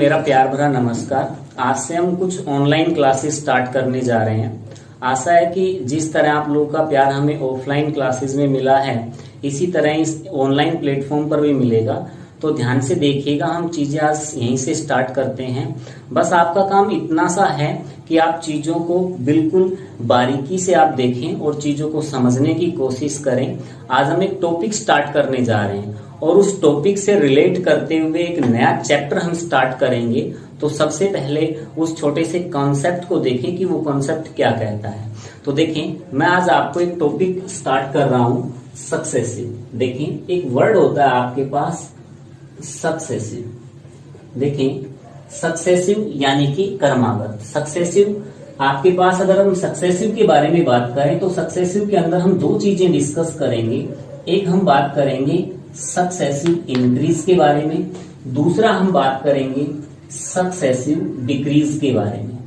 मेरा प्यार भरा नमस्कार। आज से हम कुछ ऑनलाइन क्लासेस स्टार्ट करने जा रहे हैं। आशा है कि जिस तरह आप लोगों का प्यार हमें ऑफलाइन क्लासेस में मिला है, इसी तरह इस ऑनलाइन प्लेटफॉर्म पर भी मिलेगा। तो ध्यान से देखिएगा, हम चीजें आज यहीं से स्टार्ट करते हैं। बस आपका काम इतना सा है कि आप चीजों को बिल्कुल बारीकी से आप देखें और चीजों को समझने की कोशिश करें। आज हम एक टॉपिक स्टार्ट करने जा रहे हैं और उस टॉपिक से रिलेट करते हुए एक नया चैप्टर हम स्टार्ट करेंगे। तो सबसे पहले उस छोटे से कॉन्सेप्ट को देखें कि वो कॉन्सेप्ट क्या कहता है। तो देखें, मैं आज आपको एक टॉपिक स्टार्ट कर रहा हूं, सक्सेसिव। देखें, एक वर्ड होता है आपके पास सक्सेसिव। देखें, सक्सेसिव यानी कि कर्मागत। सक्सेसिव आपके पास, अगर हम सक्सेसिव के बारे में बात करें तो सक्सेसिव के अंदर हम दो चीजें डिस्कस करेंगे। एक हम बात करेंगे सक्सेसिव इंक्रीज के बारे में, दूसरा हम बात करेंगे सक्सेसिव डिक्रीज के बारे में।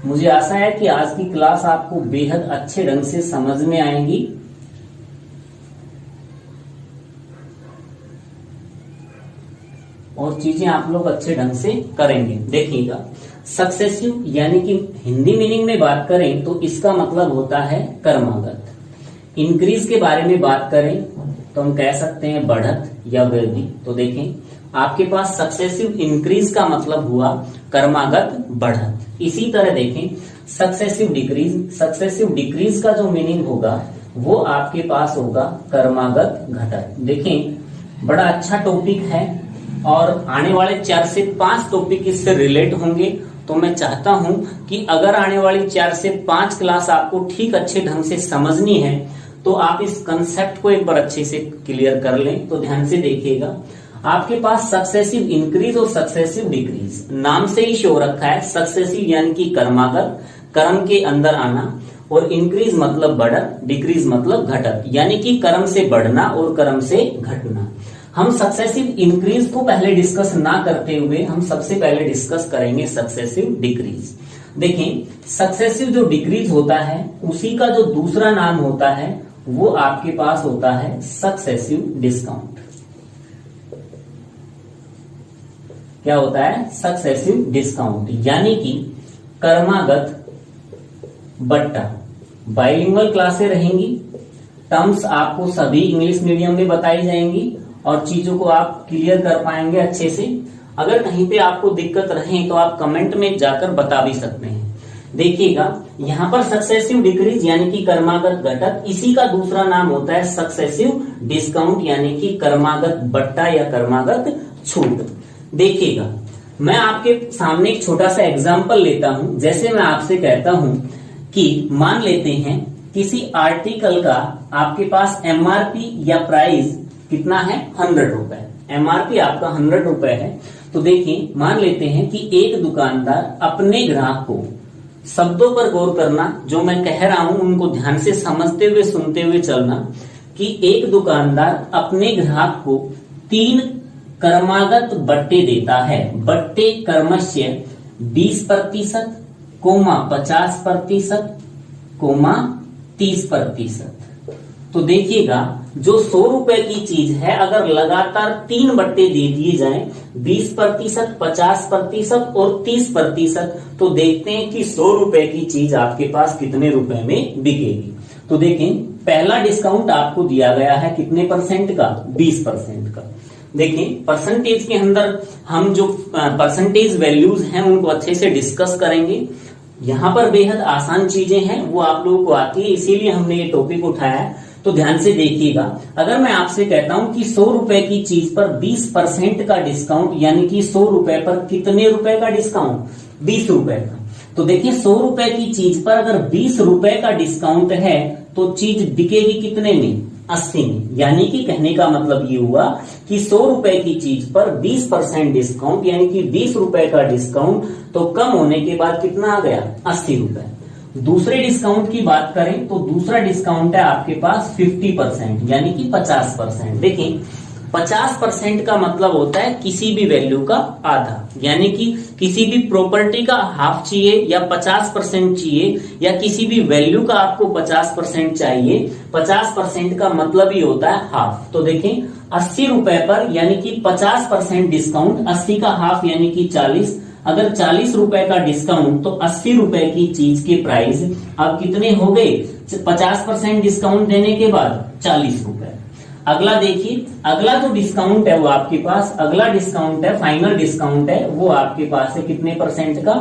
मुझे आशा है कि आज की क्लास आपको बेहद अच्छे ढंग से समझ में आएगी। और चीजें आप लोग अच्छे ढंग से करेंगे। देखिएगा, सक्सेसिव यानी कि हिंदी मीनिंग में बात करें तो इसका मतलब होता है कर्मागत। इंक्रीज के बारे में बात करें तो हम कह सकते हैं बढ़त या वृद्धि। तो देखें, आपके पास सक्सेसिव इंक्रीज का मतलब हुआ कर्मागत बढ़त। इसी तरह देखें, सक्सेसिव डिक्रीज का जो मीनिंग होगा वो आपके पास होगा कर्मागत घटत। देखें, बड़ा अच्छा टॉपिक है और आने वाले 4 से 5 टॉपिक इससे रिलेट होंगे। तो मैं चाहता हूं कि अगर आने वाली 4 से 5 क्लास आपको ठीक अच्छे ढंग से समझनी है तो आप इस कंसेप्ट को एक बार अच्छे से क्लियर कर लें। तो ध्यान से देखिएगा, आपके पास सक्सेसिव इंक्रीज और सक्सेसिव डिक्रीज नाम से ही शो रखा है। सक्सेसिव यानी कि कर्मागत, कर्म के अंदर आना, और इंक्रीज मतलब बढ़त, डिक्रीज मतलब घटत, यानी कि कर्म से बढ़ना और कर्म से घटना। हम सक्सेसिव इंक्रीज को पहले डिस्कस ना करते हुए हम सबसे पहले डिस्कस करेंगे सक्सेसिव डिक्रीज। देखें, सक्सेसिव जो डिक्रीज होता है उसी का जो दूसरा नाम होता है वो आपके पास होता है सक्सेसिव डिस्काउंट। क्या होता है? सक्सेसिव डिस्काउंट, यानी कि कर्मागत बट्टा। बाइलिंगुअल क्लासें रहेंगी, टर्म्स आपको सभी इंग्लिश मीडियम में बताई जाएंगी और चीजों को आप क्लियर कर पाएंगे अच्छे से। अगर कहीं पे आपको दिक्कत रहे तो आप कमेंट में जाकर बता भी सकते हैं। देखिएगा, यहाँ पर सक्सेसिव डिक्रीज यानी कि कर्मागत घटत, इसी का दूसरा नाम होता है सक्सेसिव डिस्काउंट यानी कि कर्मागत बट्टा या कर्मागत छूट। देखिएगा, मैं आपके सामने एक छोटा सा एग्जाम्पल लेता हूं। जैसे मैं आपसे कहता हूं कि मान लेते हैं किसी आर्टिकल का आपके पास एमआरपी या प्राइस कितना है? 100 रुपए। एमआरपी आपका 100 रुपए है। तो देखिए, मान लेते हैं कि एक दुकानदार अपने ग्राहक को, शब्दों पर गौर करना, जो मैं कह रहा हूं उनको ध्यान से समझते हुए सुनते हुए चलना, कि एक दुकानदार अपने ग्राहक को 3 कर्मागत बट्टे देता है। बट्टे कर्मस्य 20%, 50%, 30%। तो देखिएगा, जो 100 रुपए की चीज है, अगर लगातार 3 बट्टे दे दिए जाएं, 20%, 50% और 30%, तो देखते हैं कि 100 रुपए की चीज आपके पास कितने रुपए में बिकेगी। तो देखें, पहला डिस्काउंट आपको दिया गया है कितने परसेंट का? 20% का। देखें, परसेंटेज के अंदर हम जो परसेंटेज वैल्यूज हैं उनको अच्छे से डिस्कस करेंगे। यहाँ पर बेहद आसान चीजें हैं, वो आप लोगों को आती है, इसीलिए हमने ये टॉपिक उठाया है। तो ध्यान से देखिएगा, अगर मैं आपसे कहता हूं कि 100 रुपए की चीज पर 20% का डिस्काउंट, यानी कि 100 रुपए पर कितने रुपए का डिस्काउंट? 20 रुपए का। तो देखिए, 100 रुपए की चीज पर अगर 20 रुपए का डिस्काउंट है तो चीज बिकेगी कितने में? 80 में। यानी कि कहने का मतलब ये हुआ कि 100 रुपए की चीज पर 20% डिस्काउंट, यानी कि 20 रुपए का डिस्काउंट, तो कम होने के बाद कितना आ गया? 80 रुपए। दूसरे डिस्काउंट की बात करें तो दूसरा डिस्काउंट है आपके पास 50%, यानी कि 50%। देखिए, 50% का मतलब होता है किसी भी वैल्यू का आधा, यानी कि किसी भी प्रॉपर्टी का हाफ चाहिए या 50% चाहिए या किसी भी वैल्यू का आपको 50% चाहिए। 50% का मतलब ही होता है हाफ। तो देखें 80 रुपए पर यानी कि 50% डिस्काउंट, 80 का हाफ यानी कि 40। अगर 40 रुपए का डिस्काउंट तो 80 रुपए की चीज के प्राइस अब कितने हो गए? 50% डिस्काउंट देने के बाद 40 रुपए। अगला देखिए, अगला जो डिस्काउंट है वो आपके पास, अगला डिस्काउंट है, फाइनल डिस्काउंट है, वो आपके पास है कितने परसेंट का?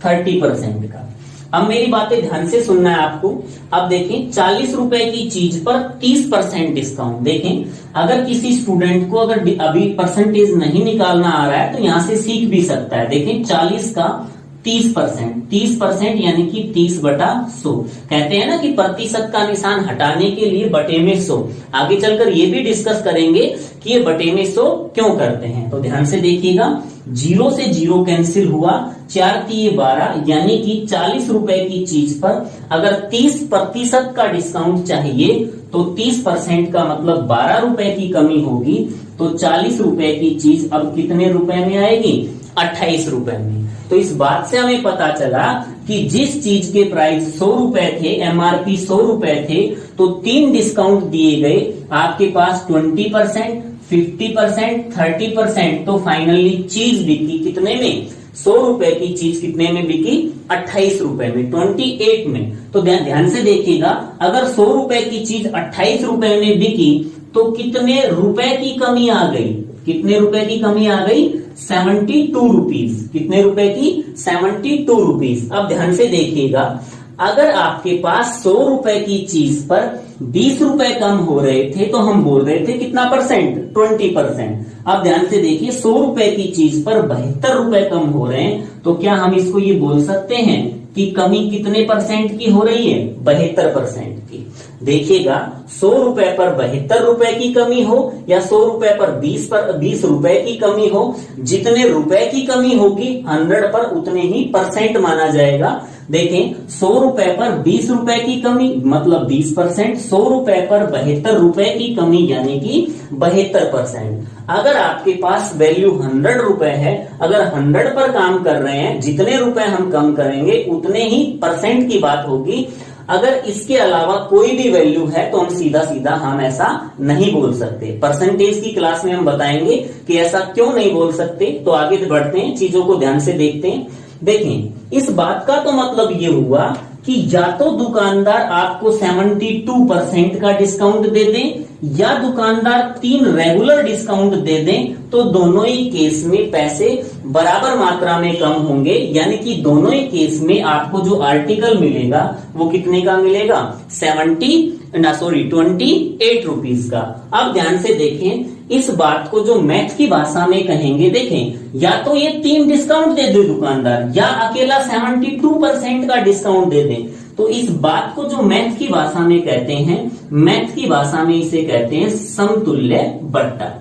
30% का। अब मेरी बातें ध्यान से सुनना है आपको। अब देखें 40 रुपए की चीज पर 30% डिस्काउंट। देखें अगर किसी स्टूडेंट को अगर अभी परसेंटेज नहीं निकालना आ रहा है तो यहां से सीख भी सकता है। देखें 40 का 30%, 30% यानी कि 30/100। कहते हैं ना कि प्रतिशत का निशान हटाने के लिए बटे में 100। आगे चलकर ये भी डिस्कस करेंगे कि ये बटे में 100 क्यों करते हैं। तो ध्यान से देखिएगा, 0 से 0 कैंसिल हुआ, 4 × 12 यानी कि 40 रुपए की चीज पर अगर 30% का डिस्काउंट चाहिए तो 30% का मतलब 12 रुपए की कमी होगी। तो 40 रुपए की चीज अब कितने रुपए में आएगी? 28 रुपए में। तो इस बात से हमें पता चला कि जिस चीज के प्राइस 100 रुपए थे, एमआरपी 100 रुपए थे, तो 3 डिस्काउंट दिए गए आपके पास 20%, 50%, 30%। तो फाइनली चीज बिकी कितने में? 100 रुपए की चीज कितने में बिकी? 28 रुपए में, 28 में। तो ध्यान से देखिएगा, अगर 100 रुपए की चीज 28 रुपए में बिकी तो कितने रुपए की कमी आ गई? कितने रुपए की कमी आ गई? 72 रुपीज। कितने रुपए की? 72 रुपीज। अब ध्यान से देखिएगा, अगर आपके पास 100 रुपए की चीज पर 20 रुपए कम हो रहे थे तो हम बोल रहे थे कितना परसेंट? 20%। अब ध्यान से देखिए, 100 रुपए की चीज पर 72 रुपए कम हो रहे हैं तो क्या हम इसको ये बोल सकते हैं कि कमी कितने परसेंट की हो रही है? 72% की। देखिएगा 100 रुपए पर 72 रुपए की कमी हो या 100 रुपए पर 20 रुपए की कमी हो, जितने रुपए की कमी होगी 100 पर उतने ही परसेंट माना जाएगा। देखें 100 रुपए पर 20 रुपए की कमी मतलब 20%, 100 रुपए पर 72 रुपए की कमी यानी कि 72%। अगर आपके पास वैल्यू 100 रुपए है, अगर 100 पर काम कर रहे हैं, जितने रुपए हम कम करेंगे उतने ही परसेंट की बात होगी। अगर इसके अलावा कोई भी वैल्यू है तो हम सीधा सीधा हम ऐसा नहीं बोल सकते। परसेंटेज की क्लास में हम बताएंगे कि ऐसा क्यों नहीं बोल सकते। तो आगे बढ़ते हैं, चीजों को ध्यान से देखते हैं। देखें इस बात का तो मतलब ये हुआ कि या तो दुकानदार आपको 72% का डिस्काउंट दे दें या दुकानदार 3 रेगुलर डिस्काउंट दे दें, तो दोनों ही केस में पैसे बराबर मात्रा में कम होंगे। यानी कि दोनों ही केस में आपको जो आर्टिकल मिलेगा वो कितने का मिलेगा? 28 रुपीज का। अब ध्यान से देखें, इस बात को जो मैथ की भाषा में कहेंगे, देखें या तो ये 3 डिस्काउंट दे दे दुकानदार या अकेला 72% का डिस्काउंट दे दे। तो इस बात को जो मैथ की भाषा में कहते हैं, मैथ की भाषा में इसे कहते हैं समतुल्य बट्टा।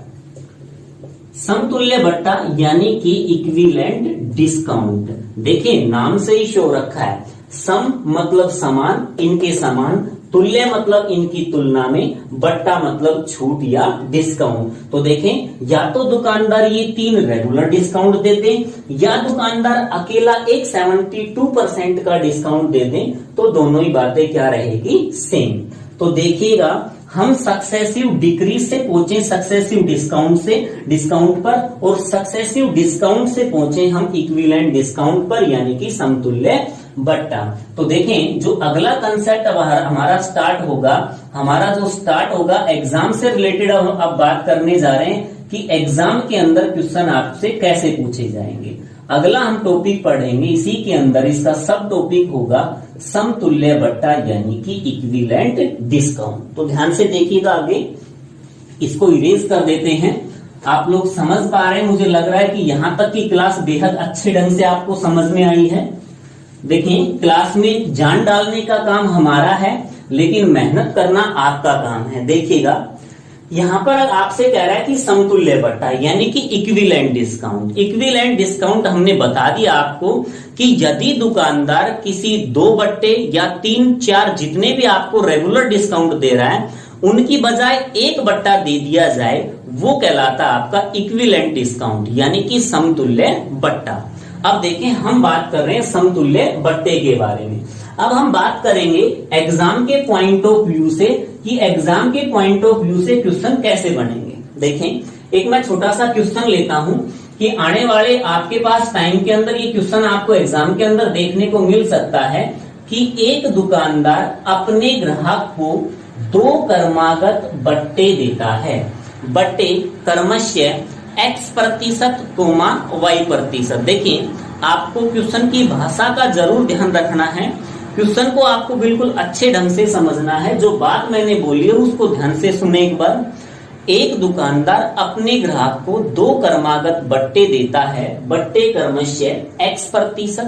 समतुल्य बट्टा यानी कि इक्विवेलेंट डिस्काउंट। देखिए नाम से ही शो रखा है, सम मतलब समान, इनके समान, तुल्य मतलब इनकी तुलना में, बट्टा मतलब छूट या डिस्काउंट। तो देखें या तो दुकानदार ये 3 रेगुलर डिस्काउंट दे दें या दुकानदार अकेला एक 72% का डिस्काउंट दे दें, तो दोनों ही बातें क्या रहेगी? सेम। तो देखिएगा हम सक्सेसिव डिक्रीज से पहुंचे सक्सेसिव डिस्काउंट पर, और सक्सेसिव डिस्काउंट से पहुंचे हम इक्विवेलेंट डिस्काउंट पर यानी कि समतुल्य बट्टा। तो देखें जो अगला कंसेप्ट अब हमारा स्टार्ट होगा, एग्जाम से रिलेटेड अब बात करने जा रहे हैं कि एग्जाम के अंदर क्वेश्चन आपसे कैसे पूछे जाएंगे। अगला हम टॉपिक पढ़ेंगे, इसी के अंदर इसका सब टॉपिक होगा समतुल्य बट्टा यानी कि इक्विवेलेंट डिस्काउंट। तो ध्यान से देखिएगा, आगे इसको इरेज कर देते हैं। आप लोग समझ पा रहे हैं, मुझे लग रहा है कि यहां तक की क्लास बेहद अच्छे ढंग से आपको समझ में आई है। देखिए क्लास में जान डालने का काम हमारा है, लेकिन मेहनत करना आपका काम है। देखिएगा यहां पर आपसे कह रहा है कि समतुल्य बट्टा यानी कि इक्विवेलेंट डिस्काउंट। इक्विवेलेंट डिस्काउंट हमने बता दिया आपको कि यदि दुकानदार किसी 2 बट्टे या 3, 4 जितने भी आपको रेगुलर डिस्काउंट दे रहा है, उनकी बजाय 1 बट्टा दे दिया जाए, वो कहलाता आपका इक्विवेलेंट डिस्काउंट यानी कि समतुल्य बट्टा। अब देखें हम बात कर रहे हैं समतुल्य बट्टे के बारे में। अब हम बात करेंगे एग्जाम के पॉइंट ऑफ व्यू से कि एग्जाम के पॉइंट ऑफ व्यू से क्वेश्चन कैसे बनेंगे। देखें एक मैं छोटा सा क्वेश्चन लेता हूं कि आने वाले आपके पास टाइम के अंदर ये क्वेश्चन आपको एग्जाम के अंदर देखने को मिल सकता है कि एक दुकानदार अपने ग्राहक को 2 क्रमागत बट्टे देता है। बट्टे क्रमशः x% y%। देखिए आपको क्वेश्चन की भाषा का जरूर ध्यान रखना है। क्वेश्चन को आपको बिल्कुल अच्छे ढंग से समझना है। जो बात मैंने बोली है उसको ध्यान से सुने एक बार। एक दुकानदार अपने ग्राहक को 2 क्रमागत बट्टे देता है। बट्टे क्रमशः x%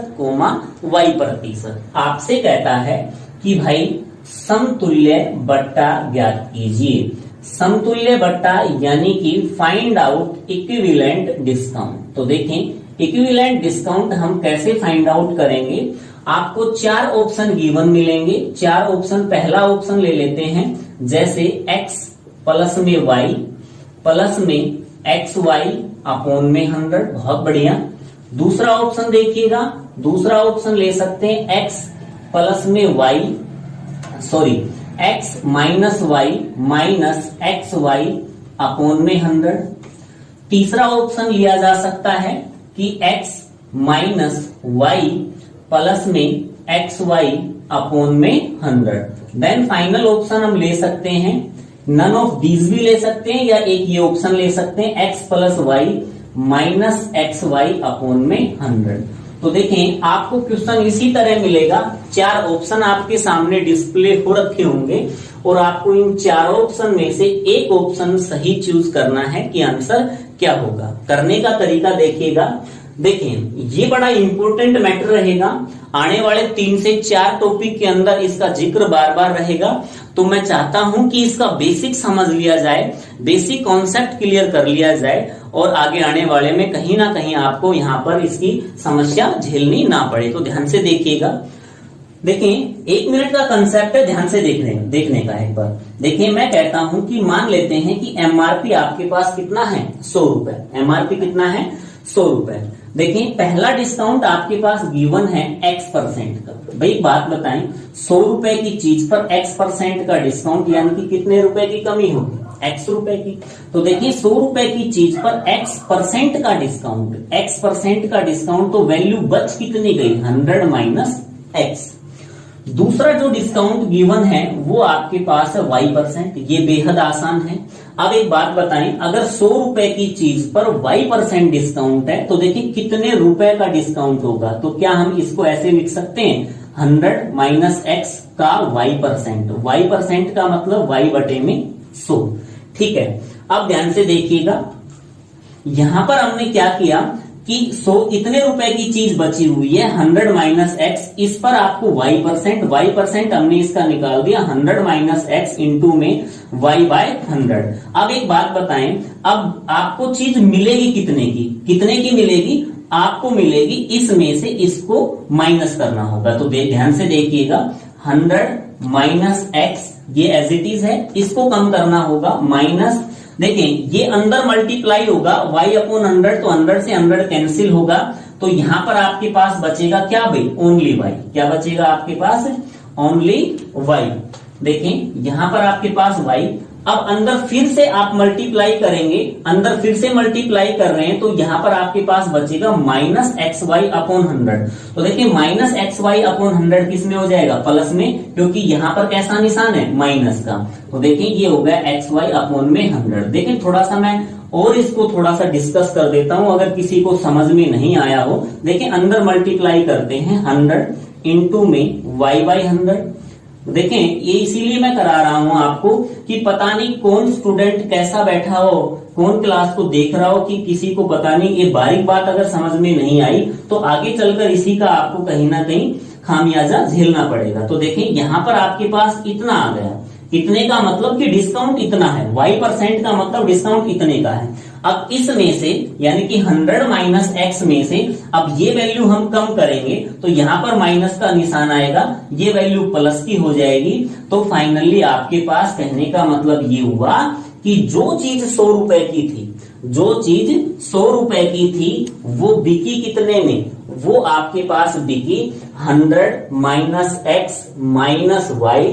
y%। आपसे कहता है कि भाई समतुल्य बट्टा ज्ञात कीजिए। समतुल्य बट्टा यानी कि फाइंड आउट इक्विवेलेंट डिस्काउंट। तो देखें इक्विवेलेंट डिस्काउंट हम कैसे फाइंड आउट करेंगे। आपको 4 ऑप्शन गिवन मिलेंगे। 4 ऑप्शन, पहला ऑप्शन ले लेते हैं जैसे x प्लस में y प्लस में xy अपॉन में 100। बहुत बढ़िया। दूसरा ऑप्शन देखिएगा, दूसरा ऑप्शन ले सकते हैं x प्लस में y x minus y minus XY upon में 100। तीसरा ऑप्शन लिया जा सकता है कि x माइनस वाई प्लस में XY अपॉन में 100। देन फाइनल ऑप्शन हम ले सकते हैं, नन ऑफ दीज भी ले सकते हैं या एक ये ऑप्शन ले सकते हैं x plus y minus XY upon में 100। तो देखें आपको क्वेश्चन इसी तरह मिलेगा। 4 ऑप्शन आपके सामने डिस्प्ले हो रखे होंगे और आपको इन 4 ऑप्शन में से एक ऑप्शन सही चूज करना है कि आंसर क्या होगा। करने का तरीका देखिएगा। देखें ये बड़ा इंपॉर्टेंट मैटर रहेगा। आने वाले 3 से 4 टॉपिक के अंदर इसका जिक्र बार बार रहेगा। तो मैं चाहता हूं कि इसका बेसिक समझ लिया जाए, बेसिक कॉन्सेप्ट क्लियर कर लिया जाए और आगे आने वाले में कहीं ना कहीं आपको यहाँ पर इसकी समस्या झेलनी ना पड़े। तो ध्यान से देखिएगा। देखें 1 मिनट का कंसेप्ट है, ध्यान से देखने का एक बार। देखिए मैं कहता हूं कि मान लेते हैं कि एमआरपी आपके पास कितना है, 100 रुपए। एमआरपी कितना है, 100 रुपए। देखिए पहला डिस्काउंट आपके पास गिवन है x% का। भाई बात बताएं, 100 रुपए की चीज पर x% का डिस्काउंट यानी कि कितने रुपए की कमी होगी, x रुपए की। तो देखिए 100 रुपए की चीज पर x% का डिस्काउंट, x% का डिस्काउंट तो वैल्यू बच कितनी गई, 100 माइनस x। दूसरा जो डिस्काउंट गिवन है वो आपके पास है y%। ये बेहद आसान है। अब एक बात बताएं, अगर 100 रुपए की चीज पर y% डिस्काउंट है तो देखिए कितने रुपए का डिस्काउंट होगा। तो क्या हम इसको ऐसे लिख सकते हैं, 100 माइनस x का y%। y% का मतलब y बटे में 100। ठीक है। अब ध्यान से देखिएगा, यहां पर हमने क्या किया कि 100 इतने रुपए की चीज बची हुई है, 100 माइनस x, इस पर आपको y% हमने इसका निकाल दिया, 100 माइनस x इंटू में y बाय 100। अब एक बात बताएं, अब आपको चीज मिलेगी कितने की मिलेगी, आपको मिलेगी इसमें से इसको माइनस करना होगा। तो ध्यान से देखिएगा, 100 माइनस x ये एज इट इज है, इसको कम करना होगा, माइनस देखें ये अंदर मल्टीप्लाई होगा y अपॉन 100, तो 100 से 100 कैंसिल होगा। तो यहां पर आपके पास बचेगा क्या भाई, ओनली y। क्या बचेगा आपके पास, ओनली y। देखें यहां पर आपके पास y। अब अंदर फिर से आप मल्टीप्लाई करेंगे, अंदर फिर से मल्टीप्लाई कर रहे हैं तो यहां पर आपके पास बचेगा माइनस XY अपॉन 100। तो देखिए माइनस XY अपॉन 100 किस में हो जाएगा, प्लस में, क्योंकि यहां पर कैसा निशान है, माइनस का। तो देखिए ये हो गया XY अपॉन में 100। देखिए थोड़ा सा मैं और इसको थोड़ा सा डिस्कस कर देता हूं अगर किसी को समझ में नहीं आया हो। देखिए अंदर मल्टीप्लाई करते हैं 100 इंटू में y बाई 100। देखें ये इसीलिए मैं करा रहा हूं आपको कि पता नहीं कौन स्टूडेंट कैसा बैठा हो, कौन क्लास को देख रहा हो कि किसी को पता नहीं, ये बारीक बात अगर समझ में नहीं आई तो आगे चलकर इसी का आपको कहीं ना कहीं खामियाजा झेलना पड़ेगा। तो देखें यहां पर आपके पास इतना आ गया, इतने का मतलब कि डिस्काउंट इतना है, y% का मतलब डिस्काउंट इतने का है। अब इसमें से यानी कि 100 माइनस x में से अब ये वैल्यू हम कम करेंगे तो यहां पर माइनस का निशान आएगा, ये वैल्यू प्लस की हो जाएगी। तो फाइनली आपके पास कहने का मतलब ये हुआ कि जो चीज 100 रुपए की थी, जो चीज 100 रुपए की थी वो बिकी कितने में, वो आपके पास बिकी 100 minus x minus y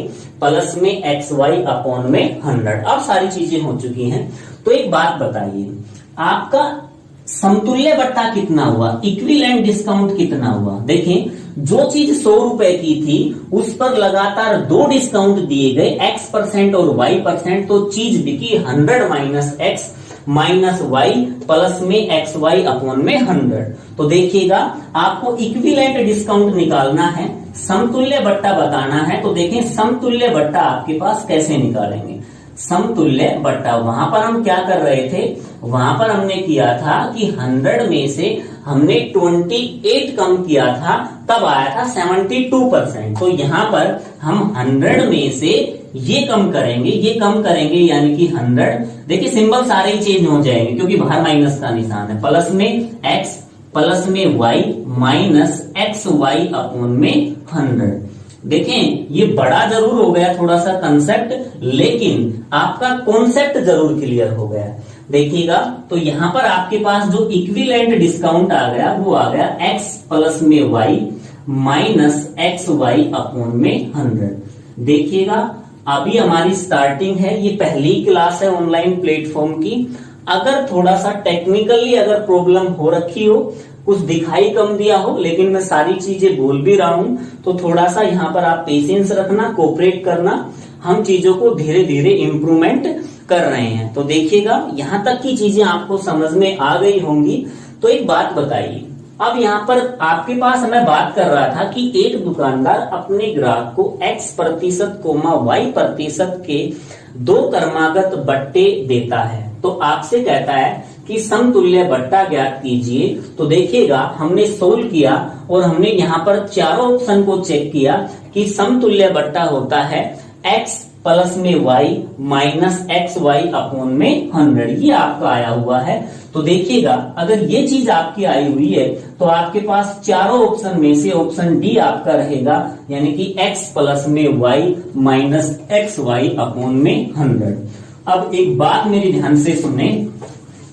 plus में एक्स वाई अपॉन में 100। अब सारी चीजें हो चुकी हैं। तो एक बात बताइए, आपका समतुल्य बट्टा कितना हुआ, इक्विवेलेंट डिस्काउंट कितना हुआ। देखें, जो चीज 100 रुपए की थी उस पर लगातार 2 डिस्काउंट दिए गए, x% और y%, तो चीज बिकी 100 minus x minus y plus में एक्स वाई अपॉन में 100। तो देखिएगा, आपको इक्विवेलेंट डिस्काउंट निकालना है, समतुल्य बट्टा बताना है। तो देखें, समतुल्य बट्टा आपके पास कैसे निकालेंगे। समतुल्य बट्टा, वहां पर हम क्या कर रहे थे, वहां पर हमने किया था कि 100 में से हमने 28 कम किया था, तब आया था 72%। तो यहां पर हम 100 में से ये कम करेंगे यानी कि 100, देखिए सिंबल सारे ही चेंज हो जाएंगे क्योंकि बाहर माइनस का निशान है, प्लस में एक्स प्लस में y minus x y upon में 100। देखें, ये बड़ा जरूर हो गया थोड़ा सा कंसेप्ट, लेकिन आपका कॉन्सेप्ट जरूर क्लियर हो गया। देखिएगा, तो यहां पर आपके पास जो इक्विवेलेंट डिस्काउंट आ गया वो आ गया x प्लस में y minus x y upon में 100। देखिएगा, अभी हमारी स्टार्टिंग है, ये पहली क्लास है ऑनलाइन प्लेटफॉर्म की। अगर थोड़ा सा टेक्निकली अगर प्रॉब्लम हो रखी हो, कुछ दिखाई कम दिया हो, लेकिन मैं सारी चीजें बोल भी रहा हूं, तो थोड़ा सा यहाँ पर आप पेशेंस रखना, कोऑपरेट करना। हम चीजों को धीरे धीरे इंप्रूवमेंट कर रहे हैं। तो देखिएगा, यहां तक की चीजें आपको समझ में आ गई होंगी। तो एक बात बताइए, अब यहाँ पर आपके पास मैं बात कर रहा था कि एक दुकानदार अपने ग्राहक को x% y% के 2 क्रमागत बट्टे देता है। तो आपसे कहता है कि समतुल्य बट्टा ज्ञात कीजिए। तो देखिएगा, हमने सोल्व किया और हमने यहाँ पर चारों ऑप्शन को चेक किया कि समतुल्य बट्टा होता है x प्लस में y minus x y upon में 100। ये आपका आया हुआ है। तो देखिएगा, अगर ये चीज आपकी आई हुई है तो आपके पास चारों ऑप्शन में से ऑप्शन डी आपका रहेगा, यानी कि x प्लस में y minus x y upon में 100। अब एक बात मेरी ध्यान से सुने,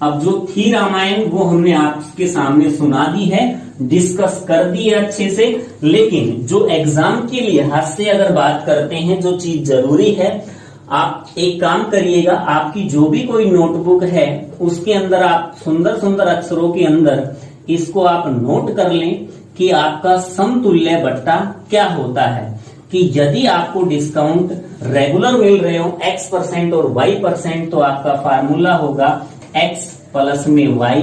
अब जो थी रामायण वो हमने आपके सामने सुना दी है, डिस्कस कर दी है अच्छे से, लेकिन जो एग्जाम के लिहाज से अगर बात करते हैं, जो चीज जरूरी है, आप एक काम करिएगा, आपकी जो भी कोई नोटबुक है उसके अंदर आप सुंदर सुंदर अक्षरों के अंदर इसको आप नोट कर लें कि आपका समतुल्य बट्टा क्या होता है। कि यदि आपको डिस्काउंट रेगुलर मिल रहे हो x% और y%, तो आपका फार्मूला होगा x प्लस में y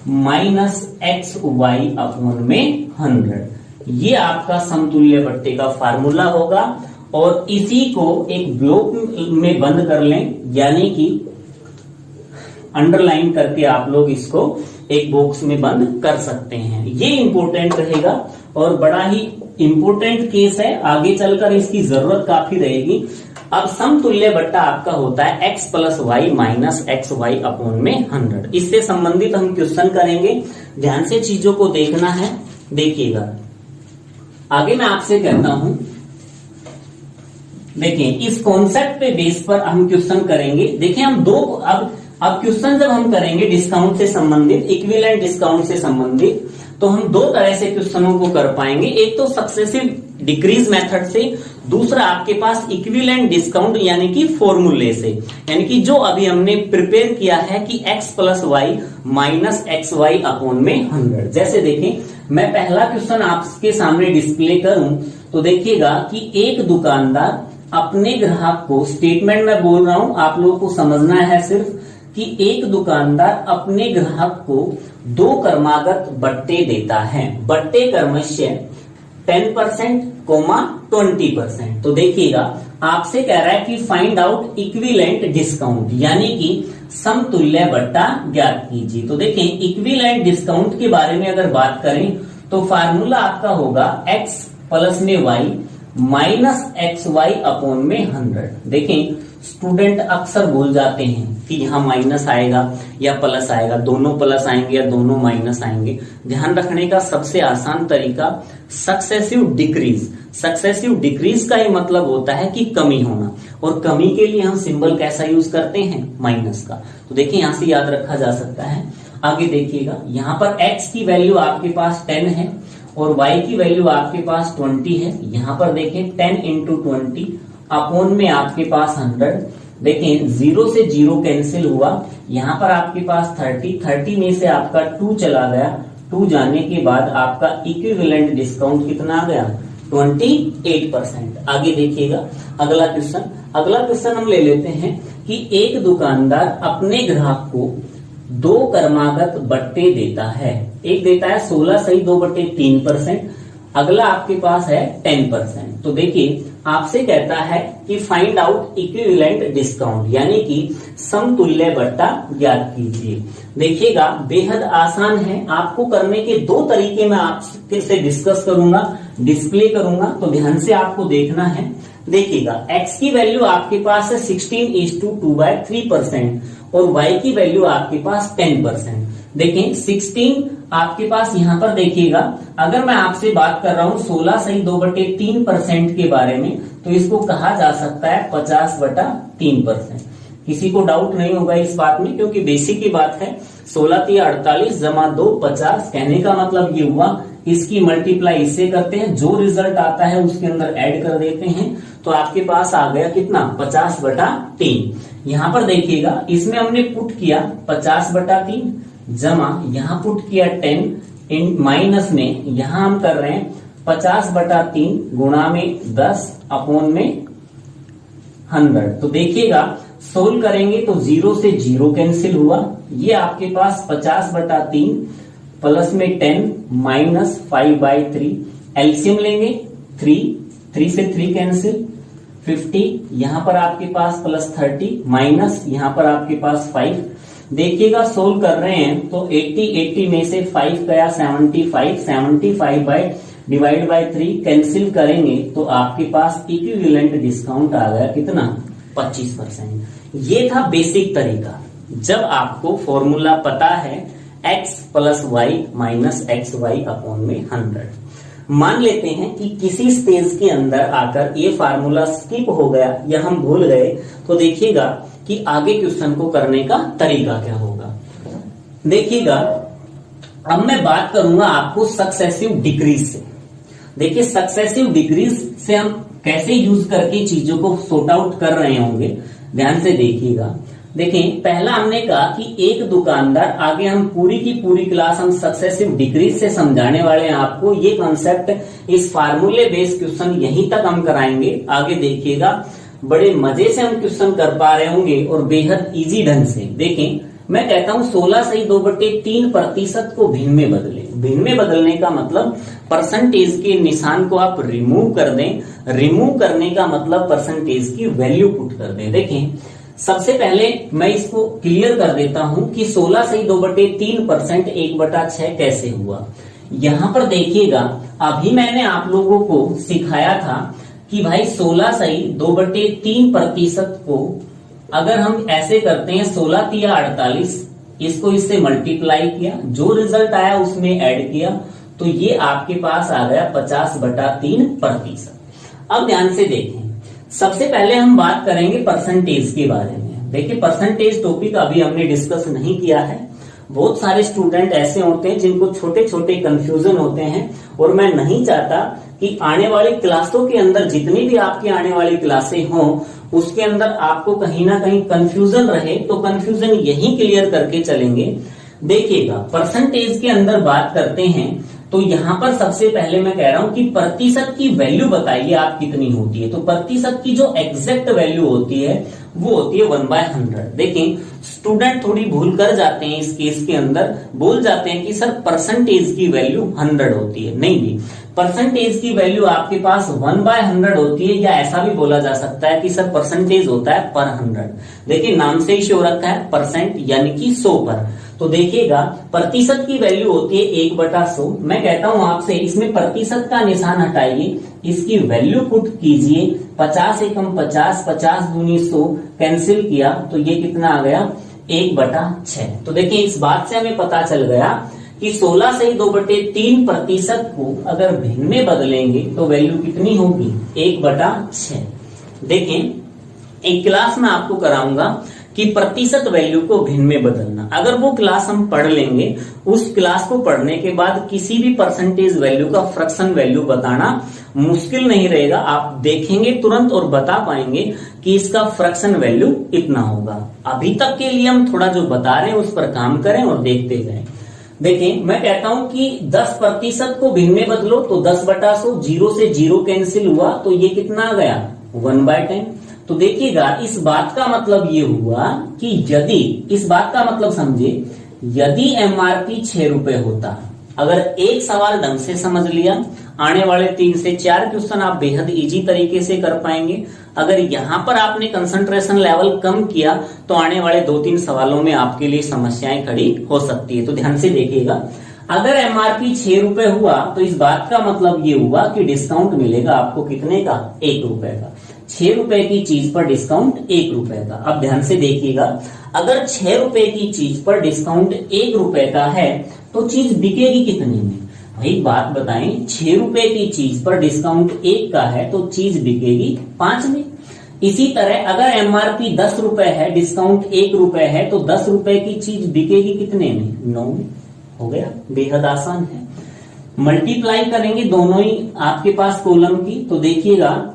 minus x y upon में 100। ये आपका समतुल्य बट्टे का फार्मूला होगा और इसी को एक ब्लॉक में बंद कर लें, यानी कि अंडरलाइन करके आप लोग इसको एक बॉक्स में बंद कर सकते हैं। ये इंपॉर्टेंट रहेगा और बड़ा ही इंपॉर्टेंट केस है, आगे चलकर इसकी जरूरत काफी रहेगी। अब समतुल्य बट्टा आपका होता है x plus y minus x y upon में 100। इससे संबंधित हम क्वेश्चन करेंगे, ध्यान से चीजों को देखना है। देखिएगा, आगे मैं आपसे कहता हूं, देखिए इस कॉन्सेप्ट पे बेस पर हम क्वेश्चन करेंगे। देखिए, हम दो अब क्वेश्चन जब हम करेंगे डिस्काउंट से संबंधित, इक्विवेलेंट डिस्काउंट से संबंधित, तो हम दो तरह से क्वेश्चनों को कर पाएंगे। एक तो सक्सेसिव डिक्रीज मेथड से, दूसरा आपके पास इक्विवेलेंट डिस्काउंट यानी कि फॉर्मूले से, यानी कि जो अभी हमने प्रिपेयर किया है कि x plus y minus x y upon में 100। जैसे देखें, मैं पहला क्वेश्चन आपके सामने डिस्प्ले करूं तो देखिएगा कि एक दुकानदार अपने ग्राहक को, स्टेटमेंट में बोल रहा हूं, आप लोगों को समझना है सिर्फ कि एक दुकानदार अपने ग्राहक को 2 क्रमागत बट्टे देता है। बट्टे क्रमशः 10%, 20%। तो देखिएगा, आपसे कह रहा है कि फाइंड आउट इक्विवेलेंट डिस्काउंट, यानी कि समतुल्य बट्टा ज्ञात कीजिए। तो देखें, इक्विवेलेंट डिस्काउंट के बारे में अगर बात करें तो फार्मूला आपका होगा x प्लस में y minus x y upon में 100। देखें, स्टूडेंट अक्सर भूल जाते हैं कि यहाँ माइनस आएगा या प्लस आएगा, दोनों प्लस आएंगे या दोनों माइनस आएंगे। ध्यान रखने का सबसे आसान तरीका, सक्सेसिव डिक्रीज। सक्सेसिव डिक्रीज का ही मतलब होता है कि कमी होना, और कमी के लिए हम सिंबल कैसा यूज करते हैं, माइनस का। तो देखिए यहां से याद रखा जा सकता है। आगे देखिएगा, यहां पर x की वैल्यू आपके पास 10 है और y की वैल्यू आपके पास 20 है। यहां पर देखें 10 इंटू 20 अपॉन में आपके पास 100। देखें 0 से 0 कैंसिल हुआ, यहां पर आपके पास 30 में से आपका 2 चला गया, 2 जाने के बाद आपका इक्विवेलेंट डिस्काउंट कितना आ गया, 28%। आगे देखिएगा अगला क्वेश्चन हम ले लेते हैं कि एक दुकानदार अपने ग्राहक को 2 क्रमागत बट्टे देता है। एक देता है 16 सही 2/3%, अगला आपके पास है 10%। तो देखिए आपसे कहता है कि फाइंड आउट इक्विवेलेंट डिस्काउंट, यानी कि समतुल्य बट्टा ज्ञात कीजिए। देखिएगा बेहद आसान है, आपको करने के 2 तरीके मैं आपसे डिस्कस करूंगा, डिस्प्ले करूंगा, तो ध्यान से आपको देखना है। देखिएगा x की वैल्यू आपके पास है 16:2/3% और y की वैल्यू आपके पास 10%। देखें 16 आपके पास यहां पर देखिएगा, अगर मैं आपसे बात कर रहा हूं 16 सही 2/3% के बारे में, तो इसको कहा जा सकता है 50/3%। किसी को डाउट नहीं होगा इस बात में, क्योंकि बेसिक की बात है। 16 × 48 + 2 50। कहने का मतलब ये हुआ, इसकी मल्टीप्लाई इससे करते हैं, जो रिजल्ट आता है उसके अंदर ऐड कर देते हैं, तो आपके पास आ गया कितना, 50/3। यहां पर देखिएगा इसमें हमने पुट किया 50/3 जमा यहां पुट किया 10 इन माइनस में यहां हम कर रहे हैं 50/3 गुणा में 10 अपॉन में 100। तो देखिएगा सोल्व करेंगे तो 0 से 0 कैंसिल हुआ, ये आपके पास 50/3 प्लस में 10 माइनस 5/3। एलसीएम लेंगे 3 से 3 कैंसिल, 50 यहां पर आपके पास प्लस 30 माइनस यहां पर आपके पास 5। देखिएगा सोल्व कर रहे हैं तो 80 में से 5 गया 75 डिवाइड बाय 3 कैंसिल करेंगे तो आपके पास इक्विवेलेंट डिस्काउंट आ गया कितना, 25%। ये था बेसिक तरीका। जब आपको फॉर्मूला पता है x + y - xy अपॉन में 100। मान लेते हैं कि किसी स्टेज के अंदर आकर ये फार्मूला स्किप हो गया या हम भूल गए, तो देखिएगा कि आगे क्वेश्चन को करने का तरीका क्या होगा। देखिएगा अब मैं बात करूंगा आपको सक्सेसिव डिक्रीज से। देखिए सक्सेसिव डिक्रीज से हम कैसे यूज करके चीजों को सॉर्ट आउट कर रहे होंगे, ध्यान से देखिएगा। देखें पहला हमने कहा कि एक दुकानदार, आगे हम पूरी की पूरी क्लास हम सक्सेसिव डिक्रीज से समझाने वाले हैं आपको। ये कॉन्सेप्ट इस फार्मूले बेस्ड क्वेश्चन यहीं तक हम कराएंगे। आगे देखिएगा बड़े मजे से हम क्वेश्चन कर पा रहे होंगे और बेहद इजी ढंग से। देखें मैं कहता हूं 16 सही 2/3% को भिन्न में बदले। भिन्न में बदलने का मतलब परसेंटेज के निशान को आप रिमूव कर दें, रिमूव करने का मतलब परसेंटेज की वैल्यू पुट कर दें। देखें सबसे पहले मैं इसको क्लियर कर देता हूं कि 16 सही 2/3% 1/6 कैसे हुआ। यहां पर देखिएगा अभी मैंने आप लोगों को सिखाया था कि भाई 16 सही 2/3% को अगर हम ऐसे करते हैं 16 × 48, इसको इससे मल्टीप्लाई किया, जो रिजल्ट आया उसमें ऐड किया, तो ये आपके पास आ गया 50/3%। अब ध्यान से देखें, सबसे पहले हम बात करेंगे परसेंटेज के बारे में। देखिए परसेंटेज टॉपिक अभी हमने डिस्कस नहीं किया है। बहुत सारे स्टूडेंट ऐसे होते हैं जिनको छोटे छोटे कंफ्यूजन होते हैं, और मैं नहीं चाहता कि आने वाली क्लासों के अंदर, जितनी भी आपकी आने वाली क्लासें हों, उसके अंदर आपको कहीं ना कहीं कंफ्यूजन रहे। तो कंफ्यूजन यही क्लियर करके चलेंगे। देखिएगा परसेंटेज के अंदर बात करते हैं तो यहां पर सबसे पहले मैं कह रहा हूं कि प्रतिशत की वैल्यू बताइए आप कितनी होती है। तो प्रतिशत की जो एग्जैक्ट वैल्यू होती है वो होती है 1/100। देखें स्टूडेंट थोड़ी भूल कर जाते हैं इस केस के अंदर, बोल जाते हैं कि सर परसेंटेज की वैल्यू 100 होती है। नहीं भी, परसेंटेज की वैल्यू आपके पास 1/100 होती है, या ऐसा भी बोला जा सकता है कि सर परसेंटेज होता है पर 100। देखिए नाम से ही शो रखा है परसेंट, यानी कि 100 पर। तो देखिएगा प्रतिशत की वैल्यू होती है 1/100। मैं कहता हूं आपसे इसमें प्रतिशत का निशान हटाइए, इसकी वैल्यू पुट कीजिए। 50 × 50, 50 दूनी 100 कैंसिल किया तो ये कितना आ गया 1/6। तो देखिए इस बात से हमें पता चल गया कि 16 से 2/3% को अगर भिन्न में बदलेंगे तो वैल्यू कितनी होगी 1/6। देखें, एक क्लास में आपको कराऊंगा कि प्रतिशत वैल्यू को भिन्न में बदलना। अगर वो क्लास हम पढ़ लेंगे, उस क्लास को पढ़ने के बाद किसी भी परसेंटेज वैल्यू का फ्रैक्शन वैल्यू बताना मुश्किल नहीं रहेगा। आप देखेंगे तुरंत और बता पाएंगे कि इसका फ्रैक्शन वैल्यू इतना होगा। अभी तक के लिए हम थोड़ा जो बता रहे हैं उस पर काम करें और देखते जाएं। देखें, मैं कहता हूं कि 10% को भिन्न में बदलो तो 10/100, 0 से 0 कैंसिल हुआ तो ये कितना आ गया 1/10। तो देखिएगा, इस बात का मतलब ये हुआ कि यदि, इस बात का मतलब समझे, यदि एमआरपी 6 रुपए होता, अगर एक सवाल ढंग से समझ लिया, आने वाले 3 से 4 क्वेश्चन आप बेहद इजी तरीके से कर पाएंगे। अगर यहां पर आपने कंसंट्रेशन लेवल कम किया तो आने वाले 2-3 सवालों में आपके लिए समस्याएं खड़ी हो सकती है। तो ध्यान से देखिएगा, अगर एमआरपी 6 रुपए हुआ तो इस बात का मतलब ये हुआ कि डिस्काउंट मिलेगा आपको कितने का 1 रुपए का। 6 रुपए की चीज पर डिस्काउंट 1 रुपए का। अब ध्यान से देखिएगा, अगर 6 रुपए की चीज पर डिस्काउंट 1 रुपए का है तो चीज बिकेगी कितने में? भाई बात बताएं, 6 रुपए की चीज पर डिस्काउंट 1 का है तो चीज बिकेगी 5 में। इसी तरह अगर एमआरपी 10 रुपए है, डिस्काउंट 1 रुपए है तो 10 रुपए की चीज बिकेगी कितने में 9 में। हो गया, बेहद आसान है। मल्टीप्लाई करेंगे दोनों ही आपके पास कॉलम की, तो देखिएगा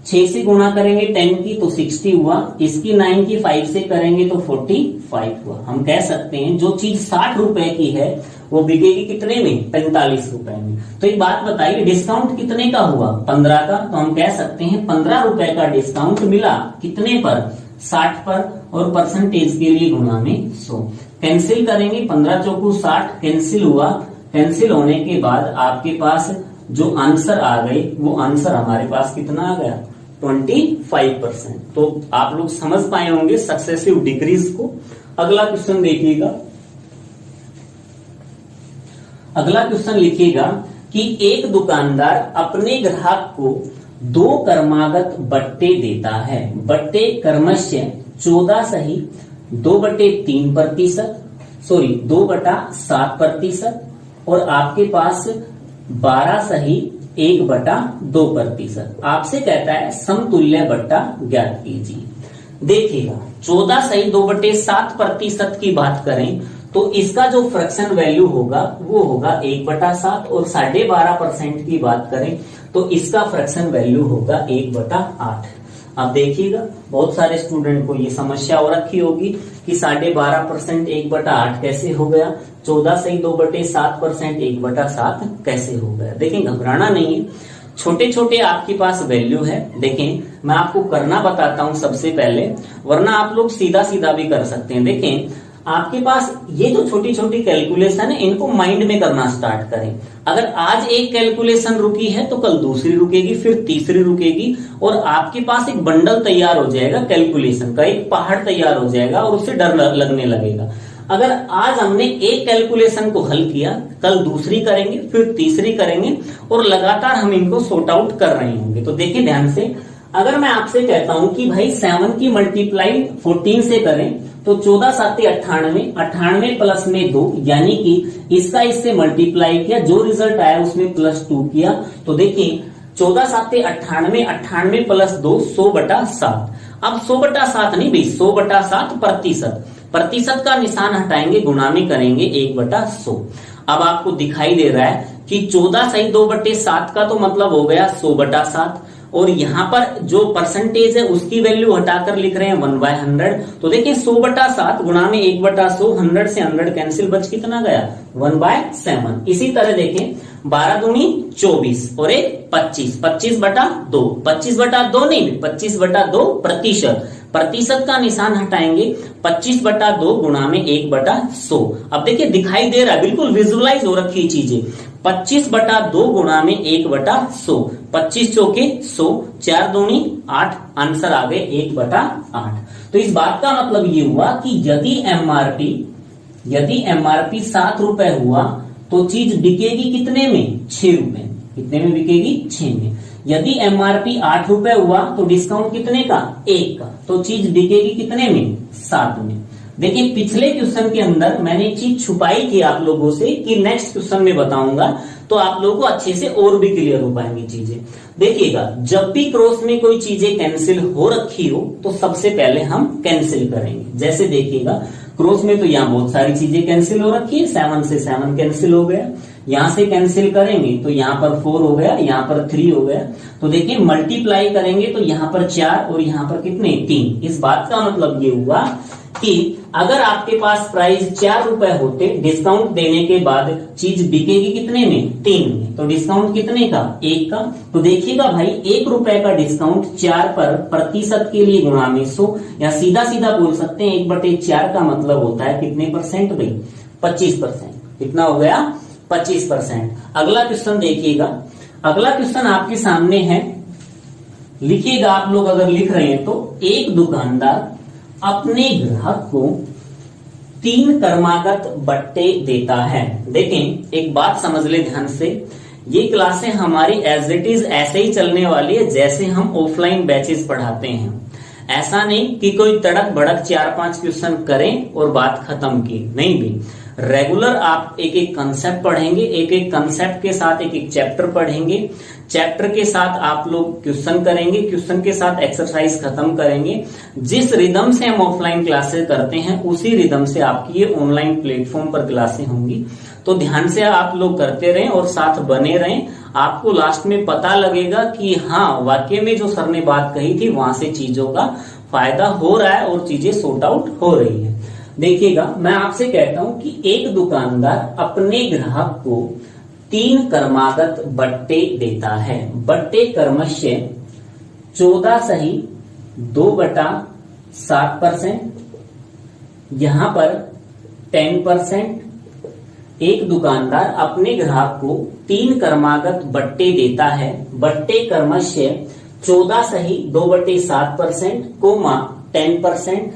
6 से गुणा करेंगे 10 की तो 60 हुआ, इसकी 9 की 5 से करेंगे तो 45 हुआ। हम कह सकते हैं जो चीज 60 रुपए की है वो बिकेगी कितने में 45 रुपए में। तो एक बात बताइए, डिस्काउंट कितने का हुआ 15 का, तो हम कह सकते हैं 15 रुपए का डिस्काउंट मिला कितने पर 60 पर, और परसेंटेज के लिए गुणा में 100। कैंसिल करेंगे, 15 चौकू 60 कैंसिल हुआ। कैंसिल होने के बाद आपके पास जो आंसर आ गए वो आंसर हमारे पास कितना आ गया 25%। तो आप लोग समझ पाए होंगे सक्सेसिव डिक्रीज को। अगला क्वेश्चन देखिएगा, अगला क्वेश्चन लिखिएगा कि एक दुकानदार अपने ग्राहक को 2 क्रमागत बट्टे देता है। बट्टे क्रमशः 14 सही 2/3%, सॉरी 2/7%, और आपके पास 12 सही 1/2%। आपसे कहता है समतुल्य बट्टा ज्ञात कीजिए। देखिएगा, 14 सही 2/7% की बात करें तो इसका जो फ्रैक्शन वैल्यू होगा वो होगा 1/7, और 12.5% की बात करें तो इसका फ्रैक्शन वैल्यू होगा 1/8। अब देखिएगा, बहुत सारे स्टूडेंट को ये समस्या हो रखी होगी कि 12.5% 1/8 कैसे हो गया, 14 से 2/7% 1/7 कैसे हो गया। देखें, घबराना नहीं है, छोटे छोटे आपके पास वैल्यू है। देखें, मैं आपको करना बताता हूं सबसे पहले, वरना आप लोग सीधा सीधा भी कर सकते हैं। देखें, आपके पास ये जो छोटी छोटी कैलकुलेशन है इनको माइंड में करना स्टार्ट करें। अगर आज एक कैलकुलेशन रुकी है तो कल दूसरी रुकेगी, फिर तीसरी रुकेगी, और आपके पास एक बंडल तैयार हो जाएगा कैलकुलेशन का, एक पहाड़ तैयार हो जाएगा और उससे डर लगने लगेगा। अगर आज हमने एक कैलकुलेशन को हल किया, कल दूसरी करेंगे, फिर तीसरी करेंगे, और लगातार हम इनको सॉर्ट आउट कर रहे होंगे। तो देखिए ध्यान से, अगर मैं आपसे कहता हूं कि भाई 7 की मल्टीप्लाई 14 से करें तो 14 7 98, 98 प्लस में 2, यानी कि इसका इससे मल्टीप्लाई किया, जो रिजल्ट आया उसमें +2 किया। तो देखिए 14 7 98, 98 प्लस 2 100/7। अब 100/7 नहीं भाई, 100/7%। प्रतिशत का निशान हटाएंगे, गुणा में करेंगे 1/100। अब आपको दिखाई दे रहा है कि 14 सही 2/7 का तो मतलब हो गया 100/7, और यहां पर जो परसेंटेज है उसकी वैल्यू हटाकर लिख रहे हैं 1/100। तो देखिए 100/7 गुणा में 1/100, 100 से 100 कैंसिल, बच कितना गया 1/7। इसी तरह देखें 12 दूनी 24 और एक 25, 25/2, 25/2 नहीं 25/2%। प्रतिशत का निशान हटाएंगे, 25/2 गुणा में 1/100। अब देखिए दिखाई दे रहा है, बिल्कुल विजुअलाइज हो रखी चीजें। 25/2 गुणा में 1/100, 25 चौके 100, 4 दूनी 8, आंसर आ गए 1/8। तो इस बात का मतलब ये हुआ कि यदि एमआरपी 7 रुपए हुआ तो चीज बिकेगी कितने में 6 रुपए। कितने में बिकेगी 6 में। यदि एमआरपी 8 रुपए हुआ तो डिस्काउंट कितने का 1 का, तो चीज बिकेगी कितने में 7 में। देखिए पिछले क्वेश्चन के अंदर मैंने चीज छुपाई थी आप लोगों से कि नेक्स्ट क्वेश्चन में बताऊंगा, तो आप लोगों को अच्छे से और भी क्लियर हो पाएंगी चीजें। देखिएगा, जब भी क्रॉस में कोई चीजें कैंसिल हो रखी हो तो सबसे पहले हम कैंसिल करेंगे। जैसे देखिएगा क्रॉस में तो यहाँ बहुत सारी चीजें कैंसिल हो रखी है, 7 से 7 कैंसिल हो गया, यहां से कैंसिल करेंगे तो यहाँ पर 4 हो गया, यहाँ पर 3 हो गया। तो देखिए मल्टीप्लाई करेंगे तो यहाँ पर 4 और यहाँ पर कितने 3। इस बात का मतलब ये हुआ कि अगर आपके पास प्राइस 4 रुपए होते, डिस्काउंट देने के बाद चीज बिकेगी कितने में 3 में, तो डिस्काउंट कितने का 1 का। तो देखिएगा भाई 1 रुपए का डिस्काउंट 4 पर प्रतिशत के लिए गुणा में 100, या सीधा सीधा बोल सकते हैं 1/4 का मतलब होता है कितने परसेंट भाई 25%। कितना हो गया 25%। अगला क्वेश्चन देखिएगा, अगला क्वेश्चन आपके सामने है, लिखिएगा आप लोग अगर लिख रहे हैं तो, एक दुकानदार अपने ग्राहक को 3 क्रमागत बट्टे देता है। देखें एक बात समझ ले ध्यान से, ये क्लासें हमारी एज इट इज ऐसे ही चलने वाली है जैसे हम ऑफलाइन बैचेस पढ़ाते हैं। ऐसा नहीं कि कोई तड़क भड़क 4-5 क्वेश्चन करें और बात खत्म की, नहीं भी। रेगुलर आप एक एक कंसेप्ट पढ़ेंगे, एक एक कंसेप्ट के साथ एक एक चैप्टर पढ़ेंगे, चैप्टर के साथ आप लोग क्वेश्चन करेंगे, क्वेश्चन के साथ एक्सरसाइज खत्म करेंगे। जिस रिदम से हम ऑफलाइन क्लासेस करते हैं उसी रिदम से आपकी ये ऑनलाइन प्लेटफॉर्म पर क्लासें होंगी। तो ध्यान से आप लोग करते रहें और साथ बने रहें, आपको लास्ट में पता लगेगा कि हाँ वाकई में जो सर ने बात कही थी वहां से चीजों का फायदा हो रहा है और चीजें सॉर्ट आउट हो रही है। देखिएगा मैं आपसे कहता हूं कि एक दुकानदार अपने ग्राहक को 3 क्रमागत बट्टे देता है। बट्टे क्रमशः 14 सही 2/7%, यहां पर 10%। एक दुकानदार अपने ग्राहक को 3 क्रमागत बट्टे देता है। बट्टे क्रमशः 14 सही 2/7%, 10%,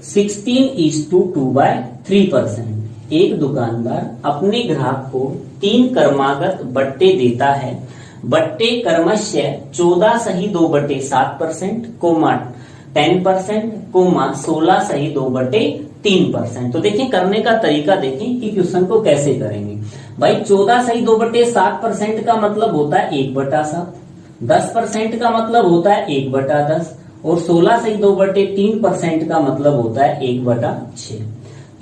16:2/3%। एक दुकानदार अपने ग्राहक को 3 क्रमागत बट्टे देता है। बट्टे क्रमशः 14 सही 2/7%, 10%, 16 सही 2/3%। तो देखिए करने का तरीका देखें कि क्वेश्चन को कैसे करेंगे। भाई 14 सही 2/7% का मतलब होता है 1/7, 10% का मतलब होता है 1/10 और 16 सही 2/3% का मतलब होता है 1/6।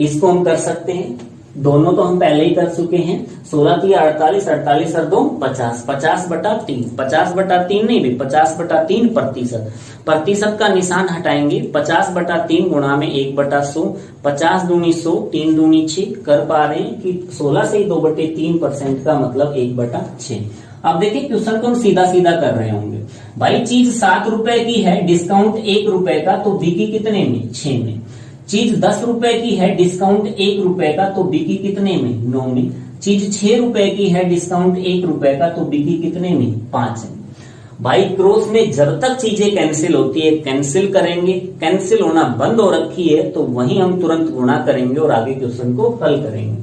इसको हम कर सकते हैं, दोनों तो हम पहले ही कर चुके हैं। 16 की 48, 48 और 2 50, 50/3, 50/3 नहीं भी 50/3 प्रतिशत। प्रतिशत का निशान हटाएंगे, 50/3 गुणा में 1/100, 50 दूनी 100, 3 दूनी 6। कर पा रहे हैं कि 16 से 2/3% का मतलब 1/6। अब देखिए क्वेश्चन को हम सीधा सीधा कर रहे होंगे। भाई चीज 7 रुपए की है, डिस्काउंट 1 रुपए का, तो बिकी कितने में 6 में। चीज 10 रुपए की है, डिस्काउंट 1 रुपए का, तो बिकी कितने में 9 में। चीज 6 रुपए की है, डिस्काउंट 1 रुपए का, तो बिकी कितने में 5 में। भाई क्रॉस में जब तक चीजें कैंसिल होती है कैंसिल करेंगे, कैंसिल होना बंद हो रखी है तो वहीं हम तुरंत गुणा करेंगे और आगे क्वेश्चन को हल करेंगे।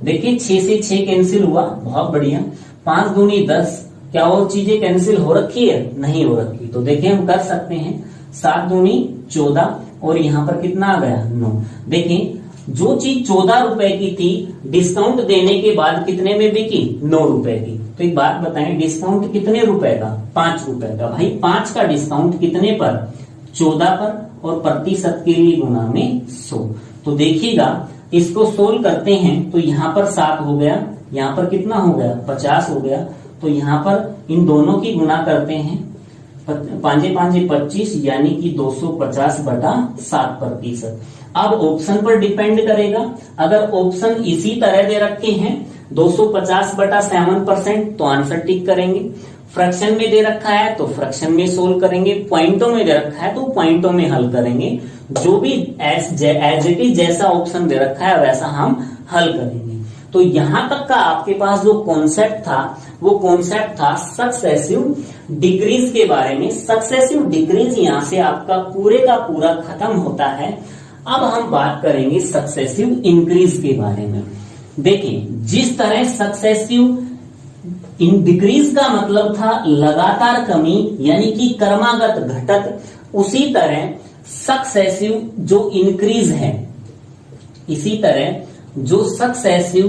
देखिए 6 से 6 कैंसिल हुआ, बहुत बढ़िया। 5 दूनी 10, क्या और चीजें कैंसिल हो रखी है, नहीं हो रखी। तो देखिए हम कर सकते हैं 7 दूनी 14 और यहाँ पर कितना आ गया 9। देखिए जो चीज 14 रुपए की थी डिस्काउंट देने के बाद कितने में बिकी 9 रुपए की। तो एक बात बताएं, डिस्काउंट कितने रुपए का 5 रुपए का। भाई 5 का डिस्काउंट कितने पर 14 पर और प्रतिशत के लिए गुणा में 100। तो देखिएगा इसको सोल्व करते हैं तो यहाँ पर 7 हो गया, यहाँ पर कितना हो गया 50 हो गया। तो यहाँ पर इन दोनों की गुणा करते हैं, 5 5 25 यानी कि 250/7 प्रतिशत। अब ऑप्शन पर डिपेंड करेगा, अगर ऑप्शन इसी तरह दे रखे हैं 250/7% तो आंसर टिक करेंगे। फ्रैक्शन में दे रखा है तो फ्रैक्शन में सोल्व करेंगे, पॉइंटों में दे रखा है तो पॉइंटों में हल करेंगे। जो भी एज इट इज जैसा ऑप्शन दे रखा है वैसा हम हल करेंगे। तो यहां तक का आपके पास जो कॉन्सेप्ट था वो कॉन्सेप्ट था सक्सेसिव डिक्रीज के बारे में। सक्सेसिव डिक्रीज यहां से आपका पूरे का पूरा खत्म होता है। अब हम बात करेंगे सक्सेसिव इंक्रीज के बारे में। देखिए जिस तरह सक्सेसिव डिक्रीज का मतलब था लगातार कमी यानी कि क्रमागत घटक, उसी तरह सक्सेसिव जो इंक्रीज है, इसी तरह जो सक्सेसिव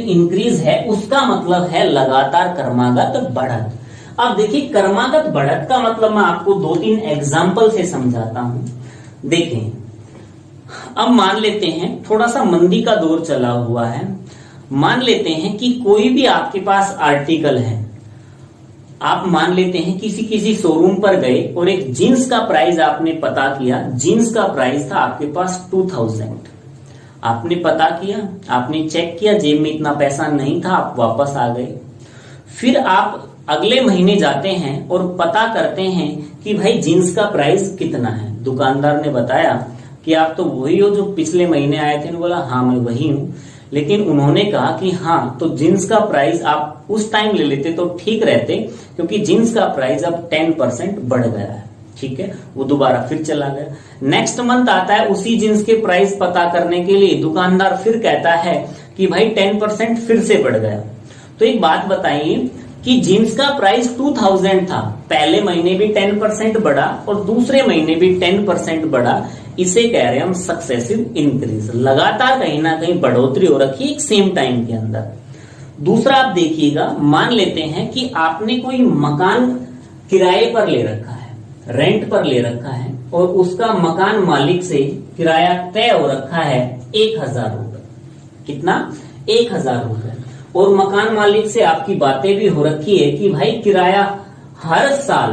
इंक्रीज है उसका मतलब है लगातार क्रमागत बढ़त। अब देखिए क्रमागत बढ़त का मतलब मैं आपको 2-3 एग्जाम्पल से समझाता हूं। देखें, अब मान लेते हैं थोड़ा सा मंदी का दौर चला हुआ है, मान लेते हैं कि कोई भी आपके पास आर्टिकल है, आप मान लेते हैं किसी शोरूम पर गए और एक जीन्स का प्राइस आपने पता किया, जीन्स का प्राइस था आपके पास 2000, आपने पता किया, आपने चेक किया, जेब में इतना पैसा नहीं था, आप वापस आ गए। फिर आप अगले महीने जाते हैं और पता करते हैं कि भाई जीन्स का प्राइस कितना है। दुकानदार ने बताया कि आप तो वही हो जो पिछले महीने आए थे। बोला हाँ मैं वही हूं, लेकिन उन्होंने कहा कि हाँ तो जीन्स का प्राइस आप उस टाइम ले लेते तो ठीक रहते, क्योंकि जीन्स का प्राइस अब 10% बढ़ गया है। ठीक है, वो दोबारा फिर चला गया। नेक्स्ट मंथ आता है, उसी जीन्स के प्राइस पता करने के लिए दुकानदार फिर कहता है कि भाई 10% फिर से बढ़ गया। तो एक बात बताइए कि जीन्स का प्राइस 2000 था, पहले महीने भी 10% बढ़ा और दूसरे महीने भी 10% बढ़ा, इसे कह रहे हैं हम सक्सेसिव इंक्रीज। लगातार कहीं ना कहीं बढ़ोतरी हो रखी एक सेम टाइम के अंदर। दूसरा आप देखिएगा, मान लेते हैं कि आपने कोई मकान किराए पर ले रखा है, रेंट पर ले रखा है, और उसका मकान मालिक से किराया तय हो रखा है 1000 रुपए। कितना? 1000 रुपए। और मकान मालिक से आपकी बातें भी हो रखी है कि भाई किराया हर साल,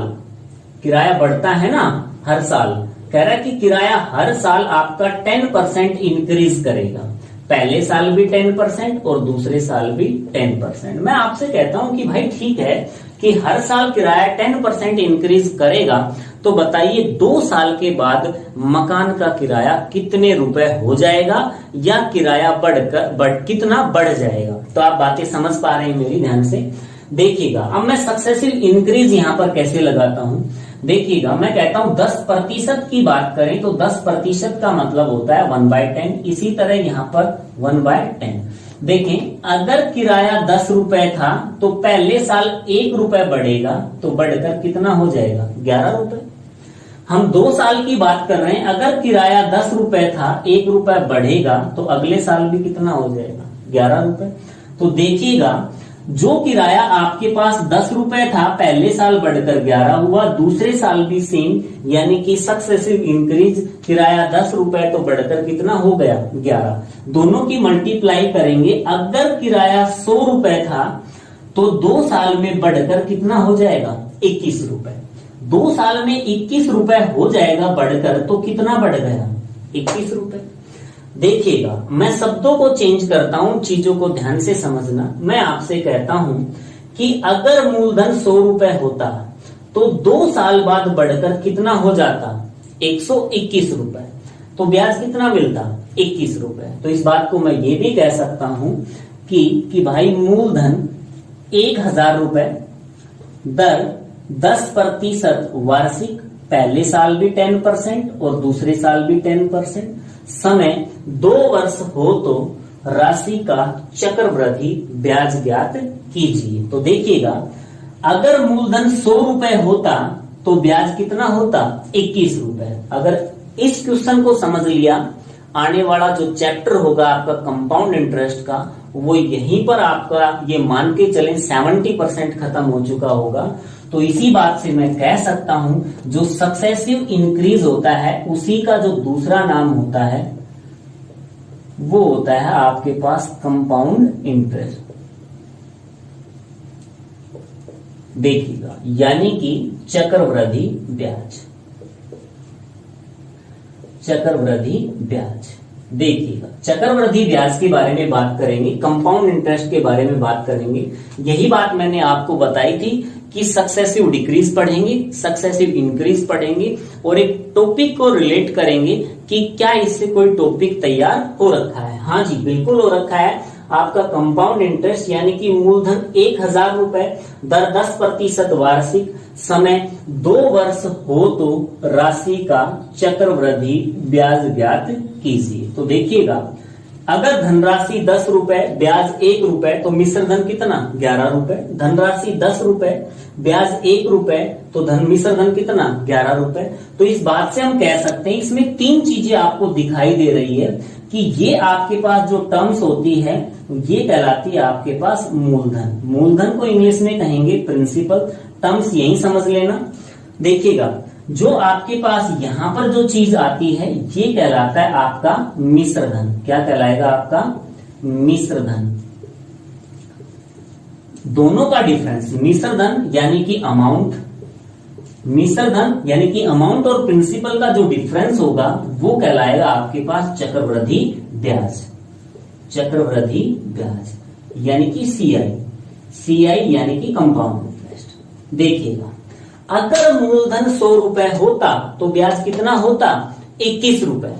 किराया बढ़ता है ना हर साल, कह रहा है कि किराया हर साल आपका 10% इंक्रीज करेगा। पहले साल भी 10% और दूसरे साल भी 10%। मैं आपसे कहता हूं कि भाई ठीक है कि हर साल किराया 10% इंक्रीज करेगा, तो बताइए 2 साल के बाद मकान का किराया कितने रुपए हो जाएगा या किराया कितना बढ़ जाएगा। तो आप बातें समझ पा रहे हैं मेरी, ध्यान से देखिएगा। अब मैं सक्सेसिव इंक्रीज यहां पर कैसे लगाता हूं, देखिएगा। मैं कहता हूं 10% की बात करें तो 10% का मतलब होता है 1/10। इसी तरह यहां पर 1/10। देखें, अगर किराया 10 रुपए था तो पहले साल 1 रुपए बढ़ेगा, तो बढ़कर कितना हो जाएगा? 11 रुपए। हम 2 साल की बात कर रहे हैं, अगर किराया 10 रुपए था, 1 रुपए बढ़ेगा तो अगले साल भी कितना हो जाएगा? 11 रुपए। तो देखिएगा, जो किराया आपके पास 10 रुपए था, पहले साल बढ़कर 11 हुआ, दूसरे साल भी सेम, यानी कि सक्सेसिव इंक्रीज। किराया 10 रुपए तो बढ़कर कितना हो गया? 11। दोनों की मल्टीप्लाई करेंगे, अगर किराया 100 रुपए था तो 2 साल में बढ़कर कितना हो जाएगा? 21 रुपए। 2 साल में 21 रुपए हो जाएगा बढ़कर, तो कितना बढ़ गया? 21 रुपए। देखिएगा, मैं शब्दों को चेंज करता हूं, चीजों को ध्यान से समझना। मैं आपसे कहता हूं कि अगर मूलधन 100 रुपए होता तो 2 साल बाद बढ़कर कितना हो जाता? 121 रुपए। तो ब्याज कितना मिलता? 21 रुपए। तो इस बात को मैं ये भी कह सकता हूं कि भाई मूलधन 1000 रुपए, दर 10% वार्षिक, पहले साल भी 10% और दूसरे साल भी 10%, समय 2 वर्ष हो तो राशि का चक्रवृद्धि ब्याज ज्ञात कीजिए। तो देखिएगा, अगर मूलधन 100 रुपए होता तो ब्याज कितना होता? 21 रुपए। अगर इस क्वेश्चन को समझ लिया, आने वाला जो चैप्टर होगा आपका कंपाउंड इंटरेस्ट का, वो यहीं पर आपका ये मान के चलें 70% खत्म हो चुका होगा। तो इसी बात से मैं कह सकता हूं, जो सक्सेसिव इंक्रीज होता है उसी का जो दूसरा नाम होता है वो होता है आपके पास कंपाउंड इंटरेस्ट। देखिएगा, यानी कि चक्रवृद्धि ब्याज। चक्रवृद्धि ब्याज, देखिएगा, चक्रवृद्धि ब्याज के बारे में बात करेंगे, कंपाउंड इंटरेस्ट के बारे में बात करेंगे। यही बात मैंने आपको बताई थी कि सक्सेसिव डिक्रीज पढ़ेंगे, सक्सेसिव इंक्रीज पढ़ेंगे, और एक टॉपिक को रिलेट करेंगे कि क्या इससे कोई टॉपिक तैयार हो रखा है। हाँ जी, बिल्कुल हो रखा है। आपका कंपाउंड इंटरेस्ट यानी कि मूलधन 1000 रुपए, दर 10% वार्षिक, समय 2 वर्ष हो तो राशि का चक्रवृद्धि ब्याज ज्ञात कीजिए। तो देखिएगा, अगर धनराशि 10 रुपए, ब्याज 1 रुपए, तो मिश्र धन कितना 11 रुपए। धनराशि 10 रुपए, ब्याज 1 रुपए, तो मिश्र धन कितना 11 रुपए। तो इस बात से हम कह सकते हैं इसमें 3 चीजें आपको दिखाई दे रही है कि ये आपके पास जो टर्म्स होती है ये कहलाती है आपके पास मूलधन। मूलधन को इंग्लिश में कहेंगे प्रिंसिपल। टर्म्स यही समझ लेना। देखिएगा जो आपके पास यहां पर जो चीज आती है ये कहलाता है आपका मिश्र धन। क्या कहलाएगा आपका मिश्र धन। दोनों का डिफरेंस, मिश्र धन यानी कि अमाउंट, मिश्र धन यानी कि अमाउंट और प्रिंसिपल का जो डिफरेंस होगा वो कहलाएगा आपके पास चक्रवृद्धि ब्याज। चक्रवृद्धि ब्याज यानी कि सीआई यानी कि कंपाउंड इंटरेस्ट। देखिएगा अगर मूलधन 100 रुपए होता तो ब्याज कितना होता 21 रुपए।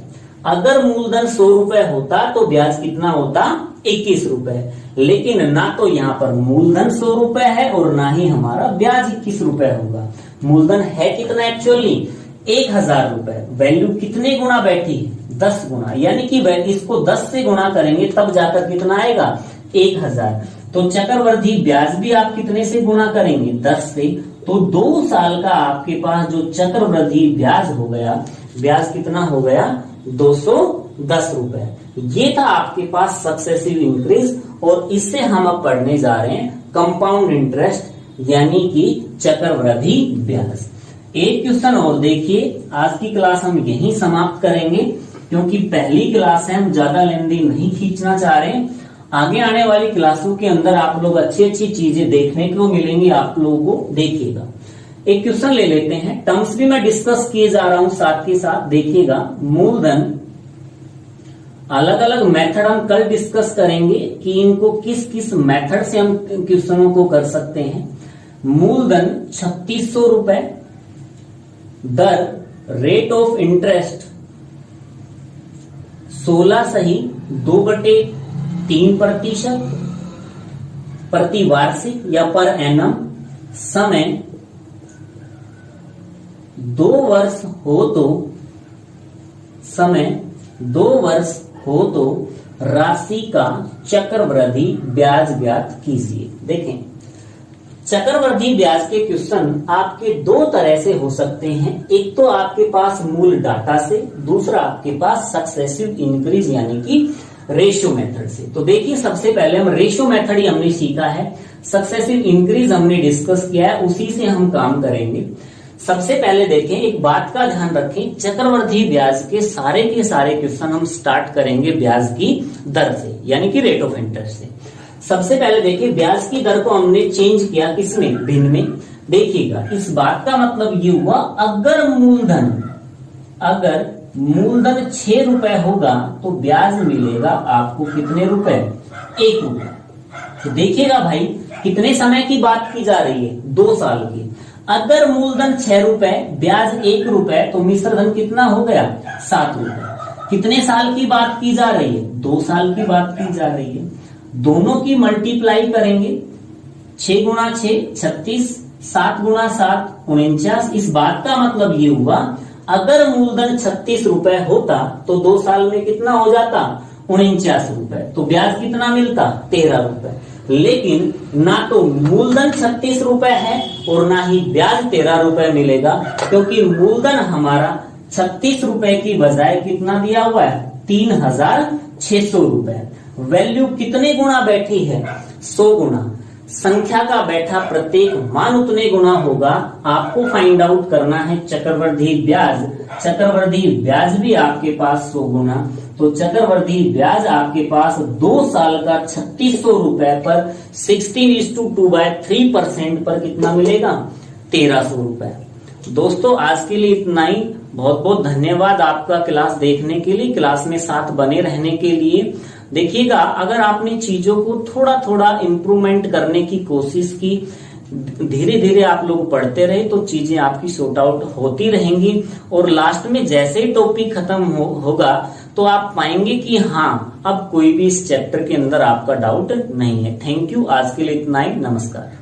अगर मूलधन 100 रुपए होता तो ब्याज कितना होता 21 रुपए। लेकिन ना तो यहाँ पर मूलधन 100 रुपए है और ना ही हमारा ब्याज 21 रुपए होगा। मूलधन है कितना एक्चुअली 1000 रुपए। वैल्यू कितने गुना बैठी 10 गुना, यानी कि इसको 10 से गुणा करेंगे तब जाकर कितना आएगा 1000। तो चक्रवृद्धि ब्याज भी आप कितने से गुणा करेंगे 10 से। तो 2 साल का आपके पास जो चक्रवृद्धि ब्याज हो गया, ब्याज कितना हो गया 210 रुपए। ये था आपके पास सक्सेसिव इंक्रीज। और इससे हम अब पढ़ने जा रहे हैं कंपाउंड इंटरेस्ट यानी कि चक्रवृद्धि ब्याज। एक क्वेश्चन और देखिए, आज की क्लास हम यहीं समाप्त करेंगे क्योंकि पहली क्लास है, हम ज्यादा लेंदी नहीं खींचना चाह रहे हैं। आगे आने वाली क्लासों के अंदर आप लोग अच्छी अच्छी चीजें देखने को मिलेंगी आप लोगों को। देखिएगा एक क्वेश्चन ले लेते हैं, टर्म्स भी मैं डिस्कस किए जा रहा हूं साथ के साथ। देखिएगा मूलधन, अलग अलग मेथड हम कल डिस्कस करेंगे कि इनको किस किस मेथड से हम क्वेश्चनों को कर सकते हैं। मूलधन 3600 रुपए, दर रेट ऑफ इंटरेस्ट 16 सही 2/3%, प्रति वार्षिक या पर एनम, समय 2 वर्ष हो तो, समय 2 वर्ष हो तो राशि का चक्रवृद्धि ब्याज ज्ञात कीजिए। देखें चक्रवृद्धि ब्याज के क्वेश्चन आपके 2 तरह से हो सकते हैं। एक तो आपके पास मूल डाटा से, दूसरा आपके पास सक्सेसिव इंक्रीज यानी कि रेशियो मेथड से। तो देखिए सबसे पहले हम रेशियो मेथड ही हमने सीखा है, सक्सेसिव इंक्रीज हमने डिस्कस किया है, उसी से हम काम करेंगे। सबसे पहले देखें, एक बात का ध्यान रखें, चक्रवृद्धि ब्याज के सारे क्वेश्चन हम स्टार्ट करेंगे ब्याज की दर से यानी कि रेट ऑफ इंटरेस्ट से। सबसे पहले देखिए ब्याज की दर को हमने चेंज किया किसमें, भिन्न में। देखिएगा इस बात का मतलब ये हुआ अगर मूलधन 6 रुपए होगा तो ब्याज मिलेगा आपको कितने रुपए 1 रुपए। तो देखिएगा भाई कितने समय की बात की जा रही है 2 साल की। अगर मूलधन 6 रुपए, ब्याज 1 रुपए, तो मिश्र धन कितना हो गया 7 रुपए। कितने साल की बात की जा रही है 2 साल की बात की जा रही है। दोनों की मल्टीप्लाई करेंगे, 6 गुणा 6 36, 7 गुणा 7 49। इस बात का मतलब ये हुआ अगर मूलधन 36 रुपए होता तो 2 साल में कितना हो जाता 49 रुपए। तो ब्याज कितना मिलता 13 रुपए। लेकिन ना तो मूलधन 36 रुपए है और ना ही ब्याज 13 रुपए मिलेगा, क्योंकि मूलधन हमारा 36 रुपए की बजाय कितना दिया हुआ है 3600 रुपए। वैल्यू कितने गुना बैठी है 100 गुना। संख्या का बैठा प्रत्येक मान उतने गुना होगा। आपको फाइंड आउट करना है चक्रवृद्धि ब्याज। चक्रवृद्धि ब्याज भी आपके पास 100 गुना। तो चक्रवृद्धि ब्याज आपके पास 2 साल का 3600 रुपए पर 16:2/3% पर कितना मिलेगा 1300 रुपए। दोस्तों आज के लिए इतना ही। बहुत बहुत धन्यवाद आपका क्लास देखने के लिए, क्लास में साथ बने रहने के लिए। देखिएगा अगर आपने चीजों को थोड़ा थोड़ा इम्प्रूवमेंट करने की कोशिश की, धीरे धीरे आप लोग पढ़ते रहे तो चीजें आपकी सॉर्ट आउट होती रहेंगी। और लास्ट में जैसे ही टॉपिक खत्म होगा तो आप पाएंगे कि हाँ अब कोई भी इस चैप्टर के अंदर आपका डाउट नहीं है। थैंक यू, आज के लिए इतना ही। नमस्कार।